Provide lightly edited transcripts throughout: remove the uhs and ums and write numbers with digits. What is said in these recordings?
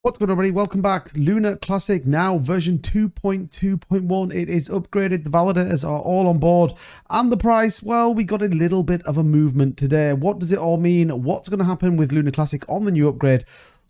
What's good, everybody? Welcome back. Luna Classic now version 2.2.1. It is upgraded. The validators are all on board. And the price, well, we got a little bit of a movement today. What does it all mean? What's going to happen with Luna Classic on the new upgrade?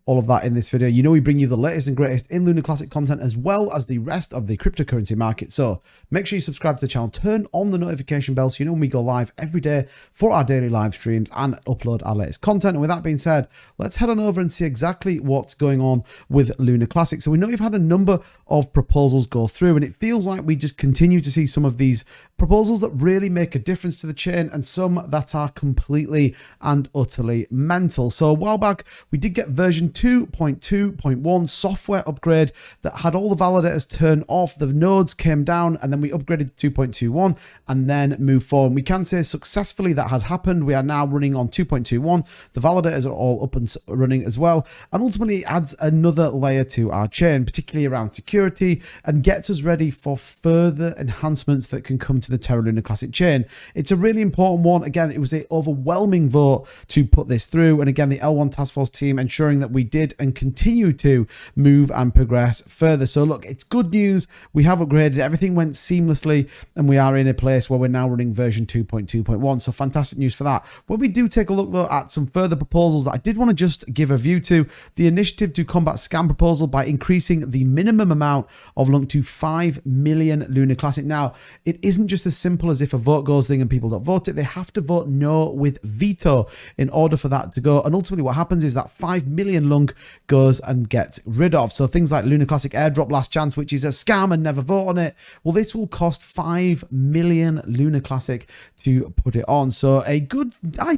All of that in this video. You know we bring you the latest and greatest in Luna Classic content as well as the rest of the cryptocurrency market. So make sure you subscribe to the channel, turn on the notification bell so you know when we go live every day for our daily live streams and upload our latest content. And with that being said, let's head on over and see exactly what's going on with Luna Classic. So we know we've had a number of proposals go through, and it feels like we just continue to see some of these proposals that really make a difference to the chain and some that are completely and utterly mental. So a while back, we did get version 2.2.1 software upgrade that had all the validators turned off, the nodes came down, and then we upgraded to 2.21 and then moved forward. We can say successfully that had happened. We are now running on 2.21. The validators are all up and running as well, and ultimately it adds another layer to our chain, particularly around security, and gets us ready for further enhancements that can come to the Terra Luna Classic chain. It's a really important one. Again, it was an overwhelming vote to put this through, and again, the L1 task force team ensuring that we did and continue to move and progress further. So look, it's good news. We have upgraded. Everything went seamlessly, and we are in a place where we're now running version 2.2.1. So fantastic news for that. When we do take a look though at some further proposals that I did want to just give a view to, the initiative to combat scam proposal by increasing the minimum amount of LUNC to 5 million Luna Classic. Now, it isn't just as simple as if a vote goes thing and people don't vote it. They have to vote no with veto in order for that to go. And ultimately what happens is that 5 million LUNC goes and gets rid of. So things like Luna Classic airdrop last chance, which is a scam and never vote on it. Well, this will cost 5 million Luna Classic to put it on. So I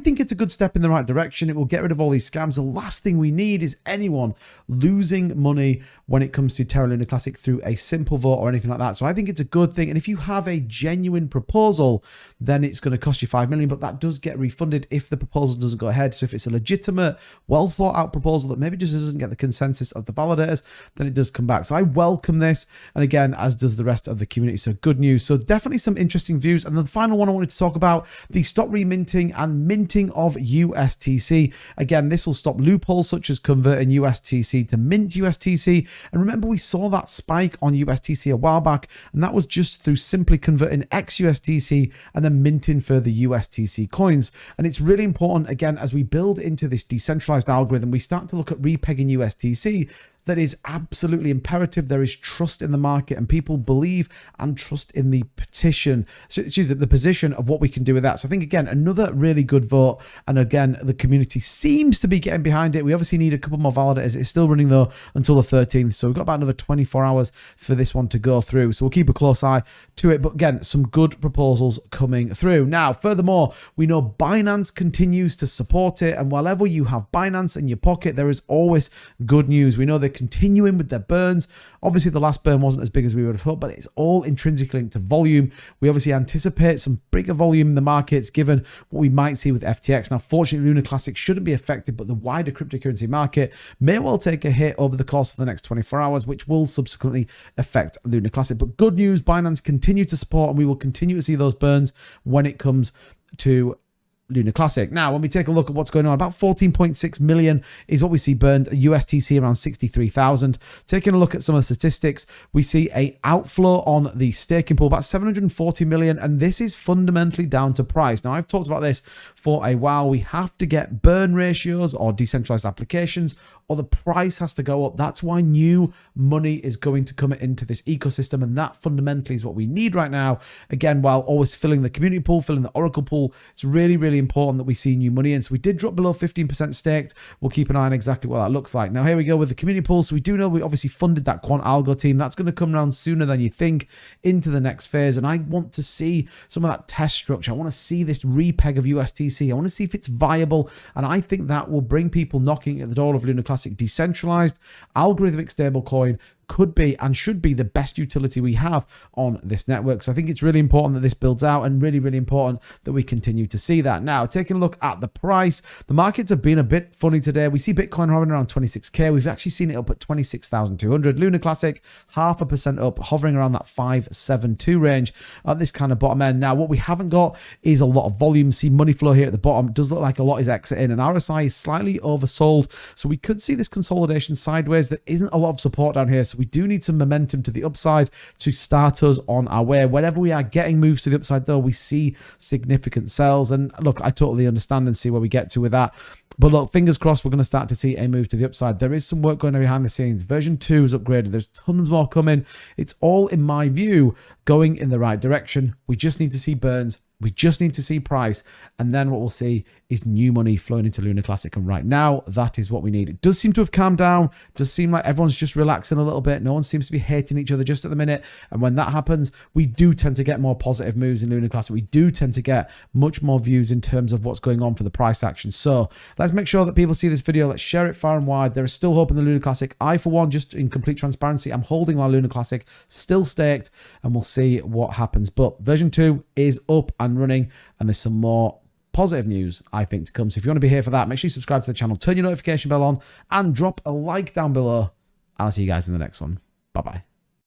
think it's a good step in the right direction. It will get rid of all these scams. The last thing we need is anyone losing money when it comes to Terra Luna Classic through a simple vote or anything like that. So I think it's a good thing. And if you have a genuine proposal, then it's going to cost you 5 million, but that does get refunded if the proposal doesn't go ahead. So if it's a legitimate, well thought out proposal that maybe just doesn't get the consensus of the validators, then it does come back. So I welcome this. And again, as does the rest of the community. So good news. So definitely some interesting views. And the final one I wanted to talk about, the stop reminting and minting of USTC. Again, this will stop loopholes such as converting USTC to mint USTC. And remember, we saw that spike on USTC a while back, and that was just through simply converting XUSDC and then minting further USTC coins. And it's really important, again, as we build into this decentralized algorithm, we start to look at repegging USTC. That is absolutely imperative. There is trust in the market, and people believe and trust in the petition, so the position of what we can do with that. So I think, again, another really good vote. And again, the community seems to be getting behind it. We obviously need a couple more validators. It's still running though until the 13th. So we've got about another 24 hours for this one to go through. So we'll keep a close eye to it. But again, some good proposals coming through. Now, furthermore, we know Binance continues to support it. And wherever you have Binance in your pocket, there is always good news. We know they're continuing with their burns. Obviously, the last burn wasn't as big as we would have hoped, but it's all intrinsically linked to volume. We obviously anticipate some bigger volume in the markets given what we might see with FTX. Now, fortunately, Luna Classic shouldn't be affected, but the wider cryptocurrency market may well take a hit over the course of the next 24 hours, which will subsequently affect Luna Classic. But good news, Binance continue to support, and we will continue to see those burns when it comes to Luna Classic. Now, when we take a look at what's going on, about 14.6 million is what we see burned, USTC around 63,000. Taking a look at some of the statistics, we see a outflow on the staking pool, about 740 million, and this is fundamentally down to price. Now, I've talked about this for a while. We have to get burn ratios or decentralized applications, or the price has to go up. That's why new money is going to come into this ecosystem, and that fundamentally is what we need right now. Again, while always filling the community pool, filling the Oracle pool, it's really, really important that we see new money in. So we did drop below 15% staked. We'll keep an eye on exactly what that looks like. Now, here we go with the community pool. So we do know we obviously funded that quant algo team. That's going to come around sooner than you think into the next phase. And I want to see some of that test structure. I want to see this repeg of USTC. I want to see if it's viable. And I think that will bring people knocking at the door of Luna Classic decentralized algorithmic stablecoin could be and should be the best utility we have on this network. So I think it's really important that this builds out, and really, really important that we continue to see that. Now, taking a look at the price, the markets have been a bit funny today. We see Bitcoin hovering around 26K. We've actually seen it up at 26,200. Luna Classic, 0.5% up, hovering around that 572 range at this kind of bottom end. Now, what we haven't got is a lot of volume. See money flow here at the bottom. It does look like a lot is exiting, and RSI is slightly oversold. So we could see this consolidation sideways. There isn't a lot of support down here. So we do need some momentum to the upside to start us on our way. Whenever we are getting moves to the upside, though, we see significant sells. And look, I totally understand and see where we get to with that. But look, fingers crossed, we're going to start to see a move to the upside. There is some work going on behind the scenes. Version 2 is upgraded. There's tons more coming. It's all, in my view, going in the right direction. We just need to see burns. We just need to see price, and then what we'll see is new money flowing into Luna Classic. And right now, that is what we need. It does seem to have calmed down. It does seem like everyone's just relaxing a little bit. No one seems to be hating each other just at the minute. And when that happens, we do tend to get more positive moves in Luna Classic. We do tend to get much more views in terms of what's going on for the price action. So let's make sure that people see this video. Let's share it far and wide. There is still hope in the Luna Classic. I, for one, just in complete transparency, I'm holding my Luna Classic, still staked, and we'll see what happens. But version 2 is up and running, and there's some more positive news, I think, to come. So if you want to be here for that, make sure you subscribe to the channel, turn your notification bell on, and drop a like down below. And I'll see you guys in the next one. Bye-bye.